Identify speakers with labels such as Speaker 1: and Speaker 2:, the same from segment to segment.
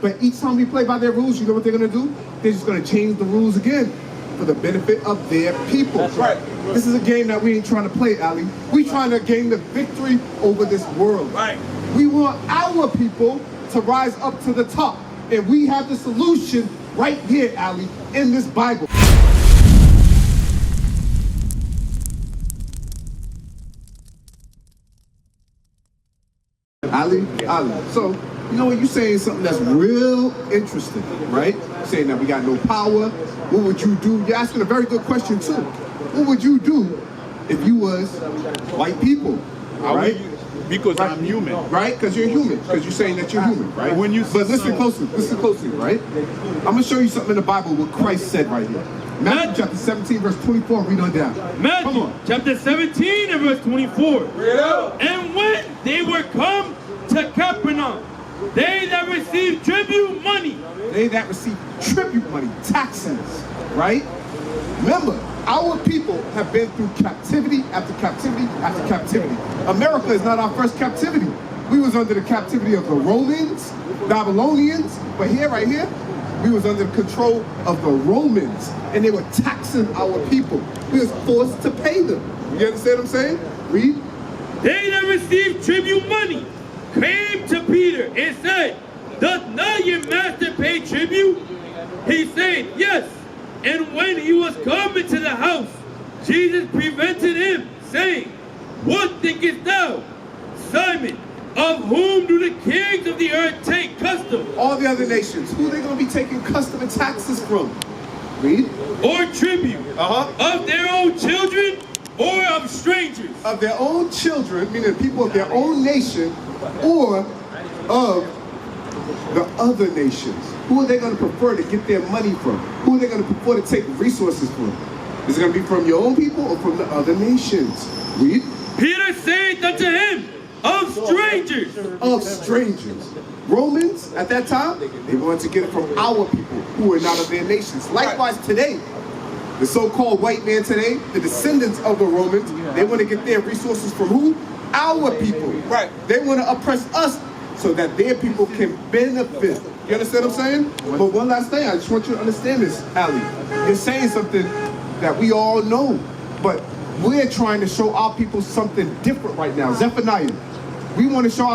Speaker 1: But each time we play by their rules, you know what they're going to do? They're just going to change the rules again for the benefit of their people.
Speaker 2: That's right.
Speaker 1: This is a game that we ain't trying to play, Ali. We trying to gain the victory over this world.
Speaker 2: Right.
Speaker 1: We want our people to rise up to the top. And we have the solution right here, Ali, in this Bible. Ali. So, you know what, you're saying something that's real interesting, right? You're saying that we got no power. What would you do? You're asking a very good question, too. What would you do if you was white people, right?
Speaker 2: Because right. I'm human.
Speaker 1: Right? Because you're human. Because you're saying that you're human, right?
Speaker 2: When you
Speaker 1: but listen closely, right? I'm going to show you something in the Bible what Christ said right here. Matthew chapter 17, verse 24, read on down.
Speaker 3: Matthew chapter 17 and verse 24.
Speaker 2: Read it out.
Speaker 3: And when they were come to Capernaum, they that received tribute money.
Speaker 1: They that receive tribute money, taxes, right? Remember, our people have been through captivity after captivity after captivity. America is not our first captivity. We was under the captivity of the Romans, Babylonians, but here, right here, we was under the control of the Romans, and they were taxing our people. We was forced to pay them. You understand what I'm saying? Read.
Speaker 3: They that received tribute money came to Peter and said, doth not your master pay tribute? He said, yes. And when he was come into the house, Jesus prevented him, saying, what thinkest thou, Simon, of whom do the kings of the earth take custom?
Speaker 1: All the other nations. Who are they going to be taking custom and taxes from? Read.
Speaker 3: Or tribute. Of their own children or of strangers?
Speaker 1: Of their own children, meaning people of their own nation, or of the other nations. Who are they going to prefer to get their money from? Who are they going to prefer to take resources from? Is it going to be from your own people or from the other nations? Read.
Speaker 3: Peter said unto him, of strangers.
Speaker 1: Of strangers. Romans, at that time, they wanted to get it from our people who are not of their nations. Likewise today, the so-called white man today, the descendants of the Romans, they want to get their resources from who? Our people.
Speaker 2: Right.
Speaker 1: They want to oppress us so that their people can benefit. You understand what I'm saying? But one last thing, I just want you to understand this, Ali. You're saying something that we all know, but we're trying to show our people something different right now. Zephaniah, we want to show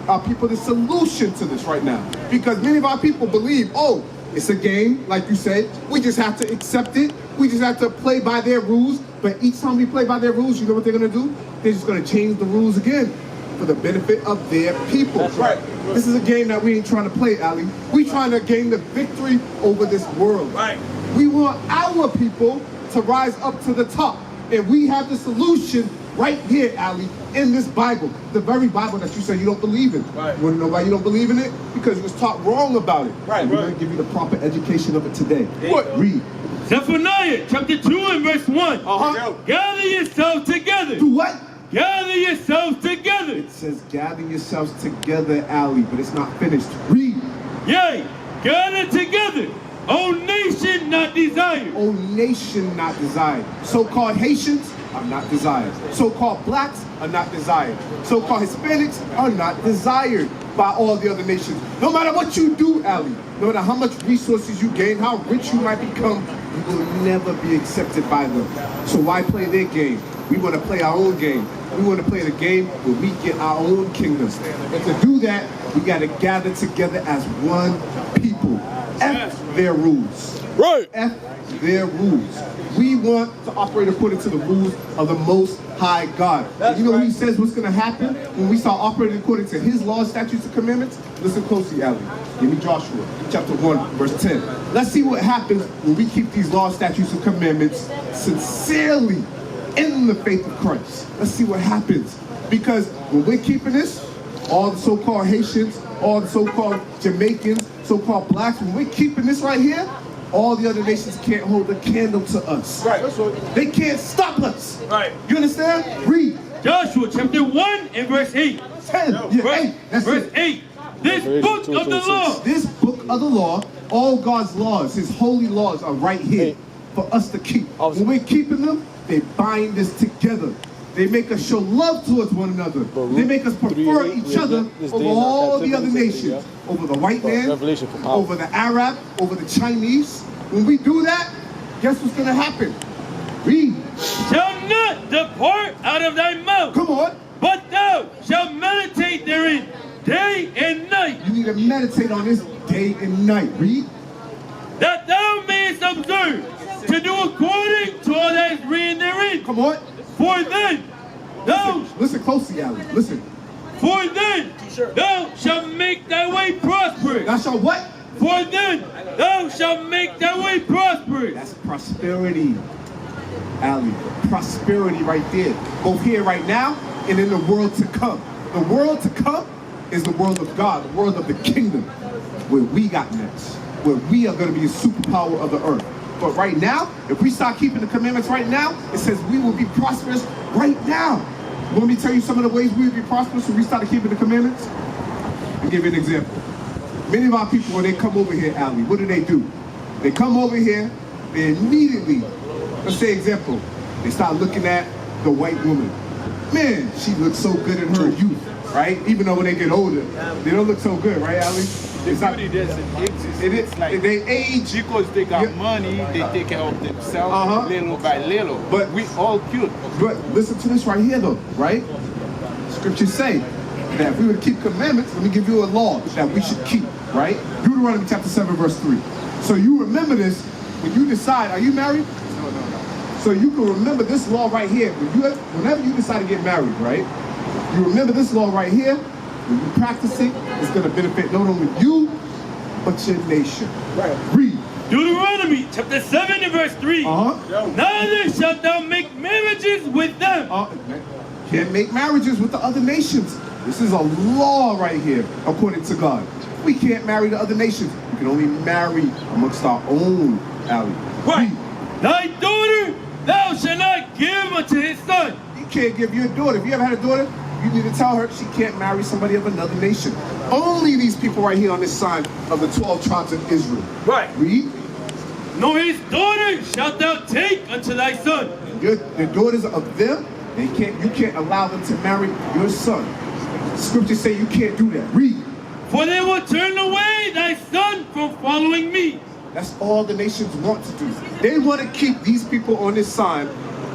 Speaker 1: our people the solution to this right now. Because many of our people believe, oh, it's a game, like you said. We just have to accept it. We just have to play by their rules. But each time we play by their rules, you know what they're going to do? They're just going to change the rules again for the benefit of their people.
Speaker 2: That's right.
Speaker 1: This is a game that we ain't trying to play, Ali. We trying to gain the victory over this world.
Speaker 2: Right.
Speaker 1: We want our people to rise up to the top. And we have the solution right here, Ali, in this Bible. The very Bible that you say you don't believe in.
Speaker 2: Right.
Speaker 1: You want to know why you don't believe in it? Because you was taught wrong about it.
Speaker 2: Right.
Speaker 1: And we're going to give you the proper education of it today.
Speaker 2: What?
Speaker 1: Read.
Speaker 3: Zephaniah chapter 2 and verse 1. Gather yourselves together.
Speaker 1: Do what?
Speaker 3: Gather yourselves together.
Speaker 1: It says gather yourselves together, Ali, but it's not finished. Read.
Speaker 3: Yea, gather together. O nation not desired.
Speaker 1: O nation not desired. So-called Haitians are not desired. So-called blacks are not desired. So-called Hispanics are not desired by all the other nations. No matter what you do, Ali, no matter how much resources you gain, how rich you might become, you will never be accepted by them. So why play their game? We want to play our own game. We want to play the game where we get our own kingdoms. And to do that, we got to gather together as one people. F their rules.
Speaker 2: Right.
Speaker 1: F their rules. We want to operate according to the rules of the Most High God. You know what he says what's going to happen when we start operating according to his laws, statutes, and commandments? Listen closely, Ali. Give me Joshua, chapter 1, verse 10. Let's see what happens when we keep these laws, statutes, and commandments sincerely in the faith of Christ. Let's see what happens. Because when we're keeping this, all the so-called Haitians, all the so-called Jamaicans, so-called blacks, when we're keeping this right here, all the other nations can't hold a candle to us.
Speaker 2: Right.
Speaker 1: They can't stop us.
Speaker 3: Right.
Speaker 1: You understand? Read.
Speaker 3: Joshua chapter 1 and verse 8.
Speaker 1: 10. Yeah, 8. That's
Speaker 3: verse
Speaker 1: it.
Speaker 3: 8. This book of the law.
Speaker 1: This book of the law, all God's laws, his holy laws are right here for us to keep. When we're keeping them, they bind us together. They make us show love towards one another. They make us prefer each other over all the other nations. Over the white man, over the Arab, over the Chinese. When we do that, guess what's going to happen? Read.
Speaker 3: Shall not depart out of thy mouth.
Speaker 1: Come on.
Speaker 3: But thou shalt meditate therein day and night.
Speaker 1: You need to meditate on this day and night. Read.
Speaker 3: That thou mayest observe to do according to all that is written therein.
Speaker 1: Come on.
Speaker 3: For then thou...
Speaker 1: Listen closely, Ali. Listen.
Speaker 3: For then thou shalt make thy way prosperous.
Speaker 1: Thou shalt what?
Speaker 3: For then thou shalt make thy way prosperous.
Speaker 1: That's prosperity, Ali. Prosperity right there. Both here right now and in the world to come. The world to come is the world of God, the world of the kingdom, where we got next, where we are going to be a superpower of the earth. But right now, if we start keeping the commandments right now, it says we will be prosperous right now. Want me to tell you some of the ways we will be prosperous when we start keeping the commandments? I'll give you an example. Many of our people, when they come over here, Ali, what do? They come over here, they immediately, let's say example, they start looking at the white woman. Man, she looks so good in her youth, right? Even though when they get older, they don't look so good, right, Ali?
Speaker 2: The beauty doesn't exist.
Speaker 1: It is,
Speaker 2: It's like
Speaker 1: they age.
Speaker 2: because they got money, they take care of themselves little by little. But we all cute.
Speaker 1: But listen to this right here, though, right? Scriptures say that if we were to keep commandments, let me give you a law that we should keep, right? Deuteronomy chapter 7, verse 3. So you remember this when you decide, are you married? No. So you can remember this law right here. Whenever you decide to get married, right? You remember this law right here. When you practice it, it's going to benefit not only you, but your nation. Right. Read.
Speaker 3: Deuteronomy chapter 7 and verse 3. Neither shalt thou make marriages with them.
Speaker 1: Can't make marriages with the other nations. This is a law right here, according to God. We can't marry the other nations. We can only marry amongst our own, Ali.
Speaker 3: Right. Thy daughter thou shalt not give unto his son.
Speaker 1: You can't give your daughter. If you ever had a daughter, you need to tell her she can't marry somebody of another nation. Only these people right here on this side of the 12 tribes of Israel.
Speaker 3: Right.
Speaker 1: Read.
Speaker 3: Nor his daughter shalt thou take unto thy son.
Speaker 1: The daughters of them, you can't allow them to marry your son. Scriptures say you can't do that. Read.
Speaker 3: For they will turn away thy son from following me.
Speaker 1: That's all the nations want to do. They want to keep these people on this side,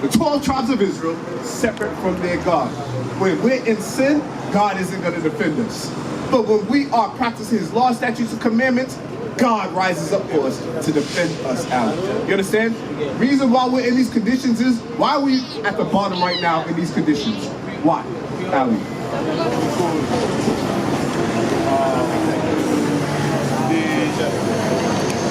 Speaker 1: the 12 tribes of Israel, separate from their God. When we're in sin, God isn't going to defend us. But when we are practicing his law, statutes, and commandments, God rises up for us to defend us out. You understand? Reason why we're in these conditions is, why are we at the bottom right now in these conditions? Why? Ali?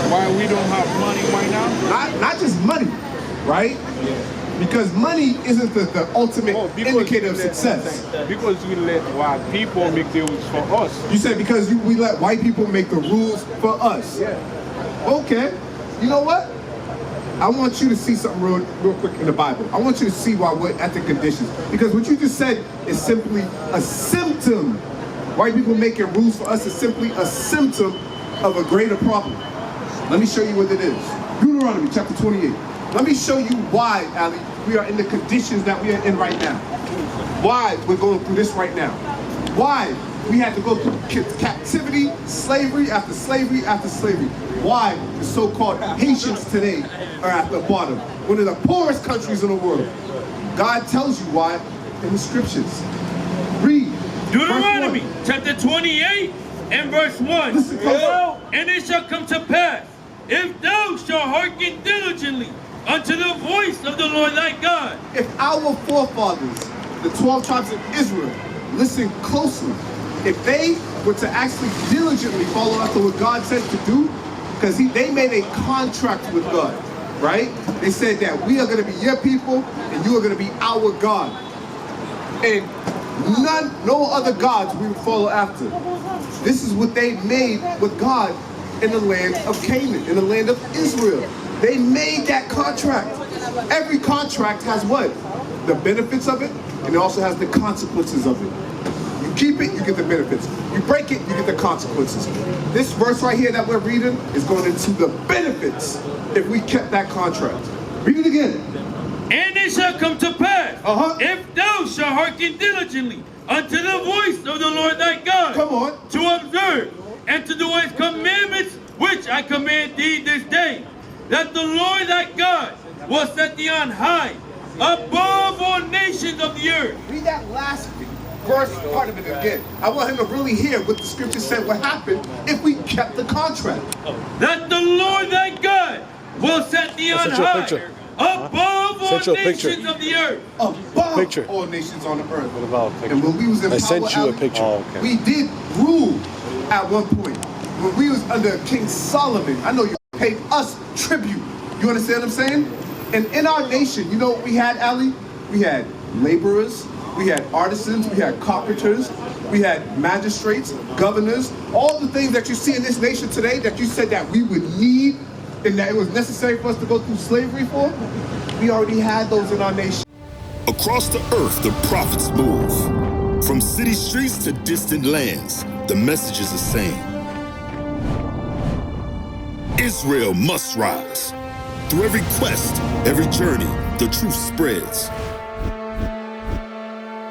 Speaker 2: Why we don't have money right now?
Speaker 1: Not just money, right? Because money isn't the ultimate indicator of success.
Speaker 2: Because we let white people make the rules for us.
Speaker 1: You said because we let white people make the rules for us.
Speaker 2: Yeah.
Speaker 1: Okay. You know what? I want you to see something real quick in the Bible. I want you to see why we're at the conditions. Because what you just said is simply a symptom. White people making rules for us is simply a symptom of a greater problem. Let me show you what it is. Deuteronomy chapter 28. Let me show you why, Ali, we are in the conditions that we are in right now. Why we're going through this right now. Why we had to go through captivity, slavery after slavery after slavery. Why the so-called Haitians today are at the bottom. One of the poorest countries in the world. God tells you why in the scriptures. Read.
Speaker 3: Deuteronomy chapter 28 and verse 1.
Speaker 1: Listen,
Speaker 3: and it shall come to pass, if thou shalt hearken diligently unto the voice of the Lord thy God.
Speaker 1: If our forefathers, the 12 tribes of Israel, listen closely, if they were to actually diligently follow after what God said to do, because they made a contract with God, right? They said that we are going to be your people and you are going to be our God. And no other gods we would follow after. This is what they made with God in the land of Canaan, in the land of Israel. They made that contract. Every contract has what? The benefits of it, and it also has the consequences of it. You keep it, you get the benefits. You break it, you get the consequences. This verse right here that we're reading is going into the benefits if we kept that contract. Read it again.
Speaker 3: And it shall come to pass, if thou shalt hearken diligently unto the voice of the Lord thy God, to observe and to do his commandments, which I command thee this day, that the Lord thy God will set thee on high, above all nations of the earth.
Speaker 1: Read that last verse part of it again. I want him to really hear what the scripture said would happen if we kept the contract.
Speaker 3: That the Lord thy God will set thee on high, above all nations of the earth.
Speaker 1: Above all nations on the earth. And when we was in power, we did rule at one point. When we was under King Solomon, I know you paid us tribute. You understand what I'm saying? And in our nation, you know what we had, Ali? We had laborers, we had artisans, we had carpenters, we had magistrates, governors, all the things that you see in this nation today that you said that we would need and that it was necessary for us to go through slavery for, we already had those in our nation.
Speaker 4: Across the earth, the prophets move. From city streets to distant lands, the message is the same. Israel must rise. Through every quest, every journey, the truth spreads.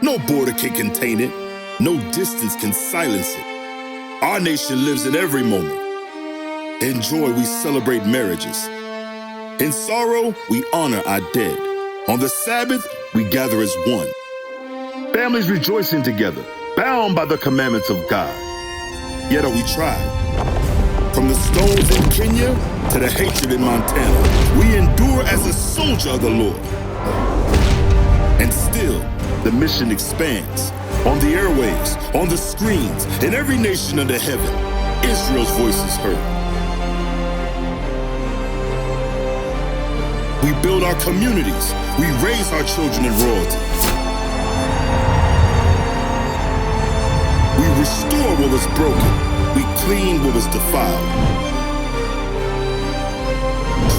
Speaker 4: No border can contain it. No distance can silence it. Our nation lives in every moment. In joy, we celebrate marriages. In sorrow, we honor our dead. On the Sabbath, we gather as one. Families rejoicing together, bound by the commandments of God. Yet are we tried. From the stones in Kenya to the hatred in Montana, we endure as a soldier of the Lord. And still, the mission expands. On the airwaves, on the screens, in every nation under heaven, Israel's voice is heard. We build our communities. We raise our children in royalty. We restore what was broken. We clean what was defiled.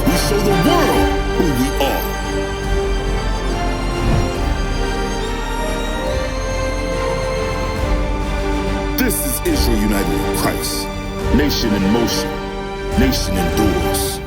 Speaker 4: We show the world who we are. This is Israel united in Christ. Nation in motion. Nation endures.